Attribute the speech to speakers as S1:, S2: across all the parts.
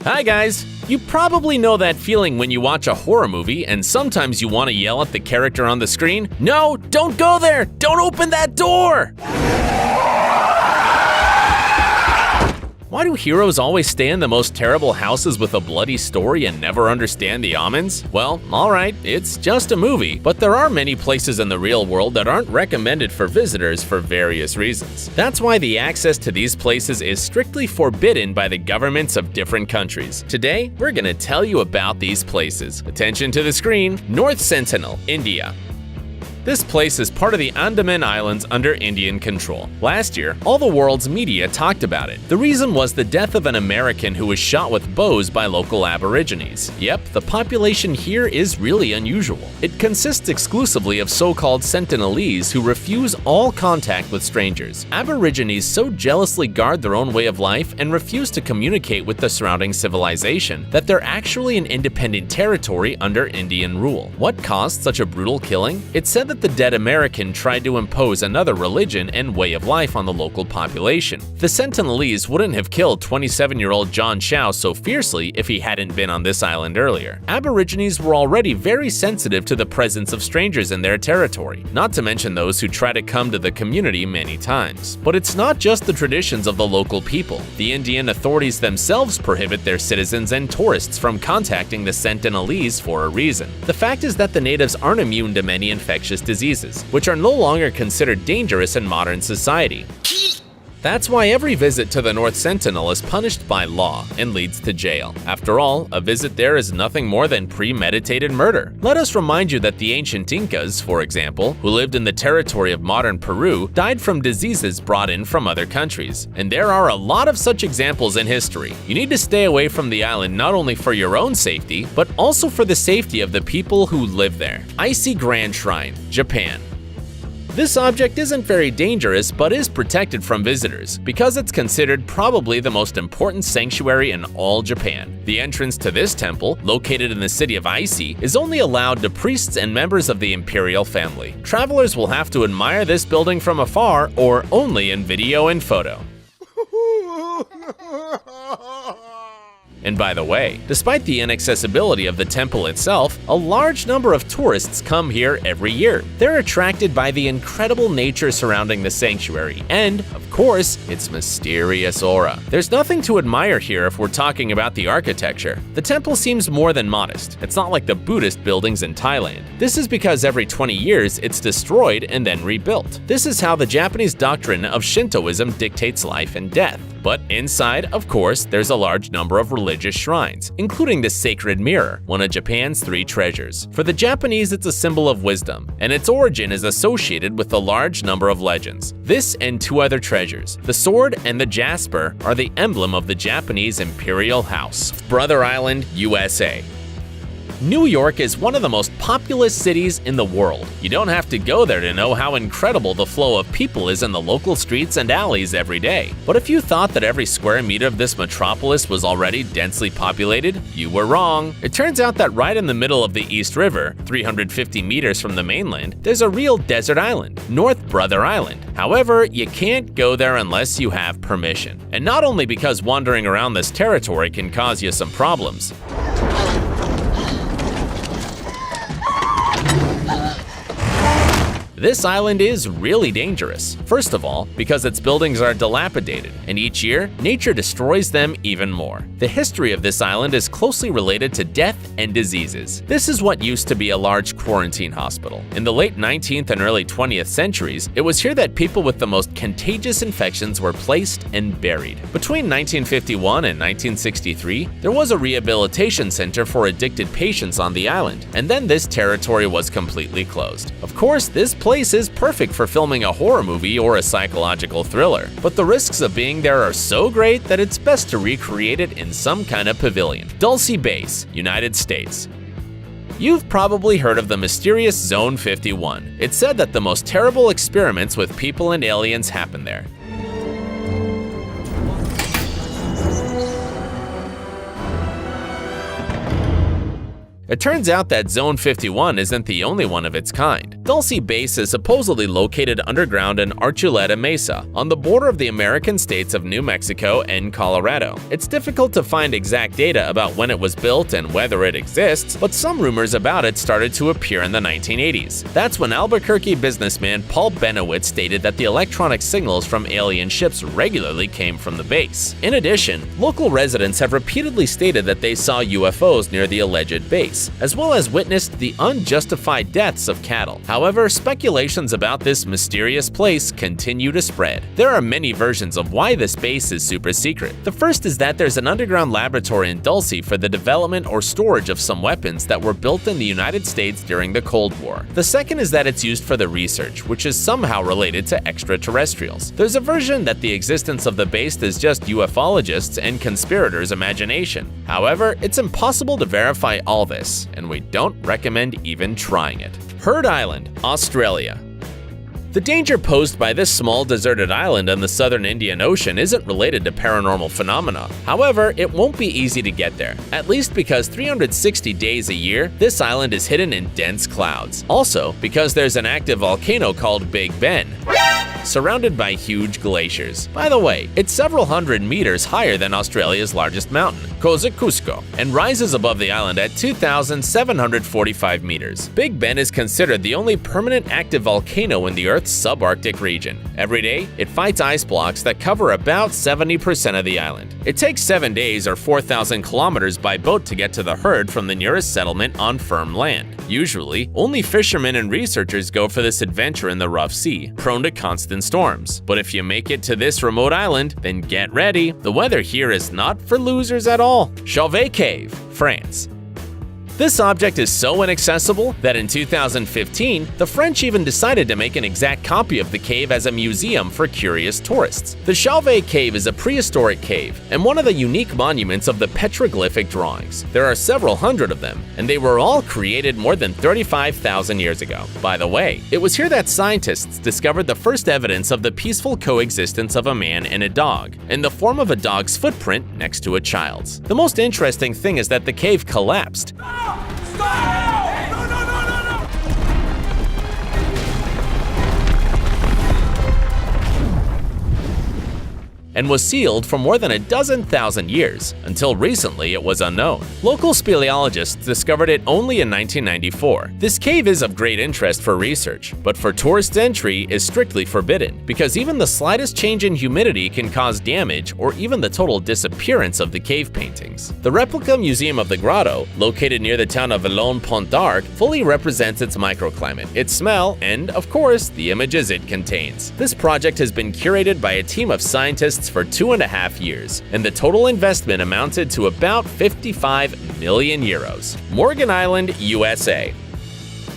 S1: Hi guys! You probably know that feeling when you watch a horror movie and sometimes you want to yell at the character on the screen, "No, don't go there! Don't open that door!" Why do heroes always stay in the most terrible houses with a bloody story and never understand the omens? Well, alright, it's just a movie, but there are many places in the real world that aren't recommended for visitors for various reasons. That's why the access to these places is strictly forbidden by the governments of different countries. Today, we're gonna tell you about these places. Attention to the screen, North Sentinel, India. This place is part of the Andaman Islands under Indian control. Last year, all the world's media talked about it. The reason was the death of an American who was shot with bows by local Aborigines. Yep, the population here is really unusual. It consists exclusively of so-called Sentinelese who refuse all contact with strangers. Aborigines so jealously guard their own way of life and refuse to communicate with the surrounding civilization that they're actually an independent territory under Indian rule. What caused such a brutal killing? It's said that the dead American tried to impose another religion and way of life on the local population. The Sentinelese wouldn't have killed 27-year-old John Chow so fiercely if he hadn't been on this island earlier. Aborigines were already very sensitive to the presence of strangers in their territory, not to mention those who try to come to the community many times. But it's not just the traditions of the local people. The Indian authorities themselves prohibit their citizens and tourists from contacting the Sentinelese for a reason. The fact is that the natives aren't immune to many infectious diseases, which are no longer considered dangerous in modern society. That's why every visit to the North Sentinel is punished by law and leads to jail. After all, a visit there is nothing more than premeditated murder. Let us remind you that the ancient Incas, for example, who lived in the territory of modern Peru, died from diseases brought in from other countries. And there are a lot of such examples in history. You need to stay away from the island not only for your own safety, but also for the safety of the people who live there. Icy Grand Shrine, Japan. This object isn't very dangerous but is protected from visitors because it's considered probably the most important sanctuary in all Japan. The entrance to this temple, located in the city of Icy, is only allowed to priests and members of the imperial family. Travelers will have to admire this building from afar or only in video and photo. And by the way, despite the inaccessibility of the temple itself, a large number of tourists come here every year. They're attracted by the incredible nature surrounding the sanctuary and, of course, its mysterious aura. There's nothing to admire here if we're talking about the architecture. The temple seems more than modest. It's not like the Buddhist buildings in Thailand. This is because every 20 years it's destroyed and then rebuilt. This is how the Japanese doctrine of Shintoism dictates life and death. But inside, of course, there's a large number of religious shrines, including the Sacred Mirror, one of Japan's 3 treasures. For the Japanese, it's a symbol of wisdom, and its origin is associated with a large number of legends. This and 2 other treasures, the sword and the jasper, are the emblem of the Japanese imperial house. Brother Island, USA. New York is one of the most populous cities in the world. You don't have to go there to know how incredible the flow of people is in the local streets and alleys every day. But if you thought that every square meter of this metropolis was already densely populated, you were wrong. It turns out that right in the middle of the East River, 350 meters from the mainland, there's a real desert island, North Brother Island. However, you can't go there unless you have permission. And not only because wandering around this territory can cause you some problems. This island is really dangerous. First of all, because its buildings are dilapidated, and each year, nature destroys them even more. The history of this island is closely related to death and diseases. This is what used to be a large quarantine hospital. In the late 19th and early 20th centuries, it was here that people with the most contagious infections were placed and buried. Between 1951 and 1963, there was a rehabilitation center for addicted patients on the island, and then this territory was completely closed. Of course, this place is perfect for filming a horror movie or a psychological thriller, but the risks of being there are so great that it's best to recreate it in some kind of pavilion. Dulce Base, United States. You've probably heard of the mysterious Zone 51. It's said that the most terrible experiments with people and aliens happen there. It turns out that Zone 51 isn't the only one of its kind. Dulce Base is supposedly located underground in Archuleta Mesa, on the border of the American states of New Mexico and Colorado. It's difficult to find exact data about when it was built and whether it exists, but some rumors about it started to appear in the 1980s. That's when Albuquerque businessman Paul Benowitz stated that the electronic signals from alien ships regularly came from the base. In addition, local residents have repeatedly stated that they saw UFOs near the alleged base, as well as witnessed the unjustified deaths of cattle. However, speculations about this mysterious place continue to spread. There are many versions of why this base is super secret. The first is that there's an underground laboratory in Dulce for the development or storage of some weapons that were built in the United States during the Cold War. The second is that it's used for the research, which is somehow related to extraterrestrials. There's a version that the existence of the base is just ufologists and conspirators' imagination. However, it's impossible to verify all this, and we don't recommend even trying it. Heard Island, Australia. The danger posed by this small deserted island on the southern Indian Ocean isn't related to paranormal phenomena. However, it won't be easy to get there, at least because 360 days a year, this island is hidden in dense clouds. Also, because there's an active volcano called Big Ben, surrounded by huge glaciers. By the way, it's several hundred meters higher than Australia's largest mountain, Cusco, and rises above the island at 2,745 meters. Big Ben is considered the only permanent active volcano in the Earth's subarctic region. Every day, it fights ice blocks that cover about 70% of the island. It takes 7 days or 4,000 kilometers by boat to get to the herd from the nearest settlement on firm land. Usually, only fishermen and researchers go for this adventure in the rough sea, prone to constant storms. But if you make it to this remote island, then get ready. The weather here is not for losers at all. Chauvet Cave, France. This object is so inaccessible that in 2015, the French even decided to make an exact copy of the cave as a museum for curious tourists. The Chauvet Cave is a prehistoric cave and one of the unique monuments of the petroglyphic drawings. There are several hundred of them, and they were all created more than 35,000 years ago. By the way, it was here that scientists discovered the first evidence of the peaceful coexistence of a man and a dog, in the form of a dog's footprint next to a child's. The most interesting thing is that the cave collapsed.
S2: Stop! No, no, no, no, no!
S1: And was sealed for more than a dozen thousand years. Until recently, it was unknown. Local speleologists discovered it only in 1994. This cave is of great interest for research, but for tourist entry is strictly forbidden, because even the slightest change in humidity can cause damage or even the total disappearance of the cave paintings. The replica museum of the grotto, located near the town of Vallon-Pont d'Arc, fully represents its microclimate, its smell, and, of course, the images it contains. This project has been curated by a team of scientists for 2.5 years, and the total investment amounted to about 55 million euros. Morgan Island, USA.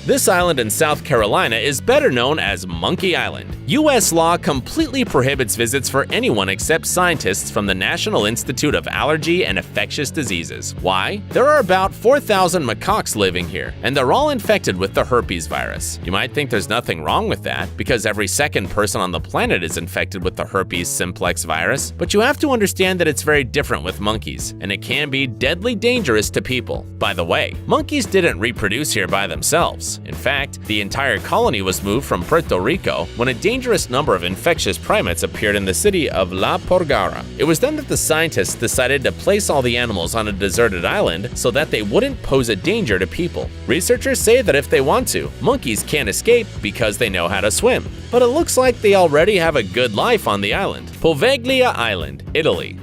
S1: This island in South Carolina is better known as Monkey Island. U.S. law completely prohibits visits for anyone except scientists from the National Institute of Allergy and Infectious Diseases. Why? There are about 4,000 macaques living here, and they're all infected with the herpes virus. You might think there's nothing wrong with that, because every second person on the planet is infected with the herpes simplex virus, but you have to understand that it's very different with monkeys, and it can be deadly dangerous to people. By the way, monkeys didn't reproduce here by themselves. In fact, the entire colony was moved from Puerto Rico when a dangerous number of infectious primates appeared in the city of La Porgara. It was then that the scientists decided to place all the animals on a deserted island so that they wouldn't pose a danger to people. Researchers say that if they want to, monkeys can't escape because they know how to swim. But it looks like they already have a good life on the island. Poveglia Island, Italy.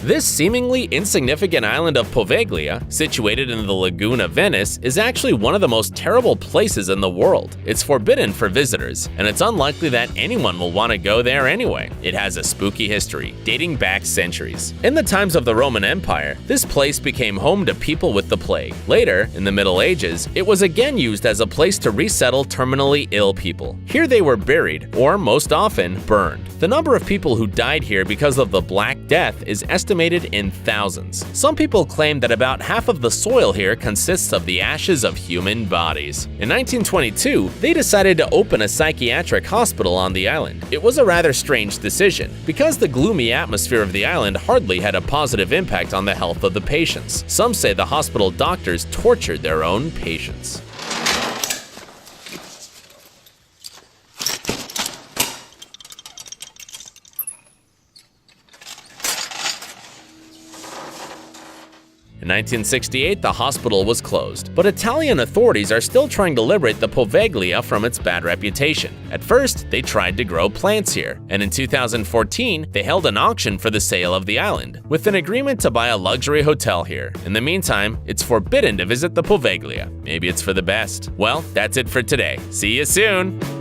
S1: This seemingly insignificant island of Poveglia, situated in the lagoon of Venice, is actually one of the most terrible places in the world. It's forbidden for visitors, and it's unlikely that anyone will want to go there anyway. It has a spooky history, dating back centuries. In the times of the Roman Empire, this place became home to people with the plague. Later, in the Middle Ages, it was again used as a place to resettle terminally ill people. Here they were buried, or most often, burned. The number of people who died here because of the Black Death is estimated estimated in thousands. Some people claim that about half of the soil here consists of the ashes of human bodies. In 1922, they decided to open a psychiatric hospital on the island. It was a rather strange decision, because the gloomy atmosphere of the island hardly had a positive impact on the health of the patients. Some say the hospital doctors tortured their own patients. In 1968, the hospital was closed, but Italian authorities are still trying to liberate the Poveglia from its bad reputation. At first, they tried to grow plants here, and in 2014, they held an auction for the sale of the island, with an agreement to buy a luxury hotel here. In the meantime, it's forbidden to visit the Poveglia. Maybe it's for the best. Well, that's it for today. See you soon!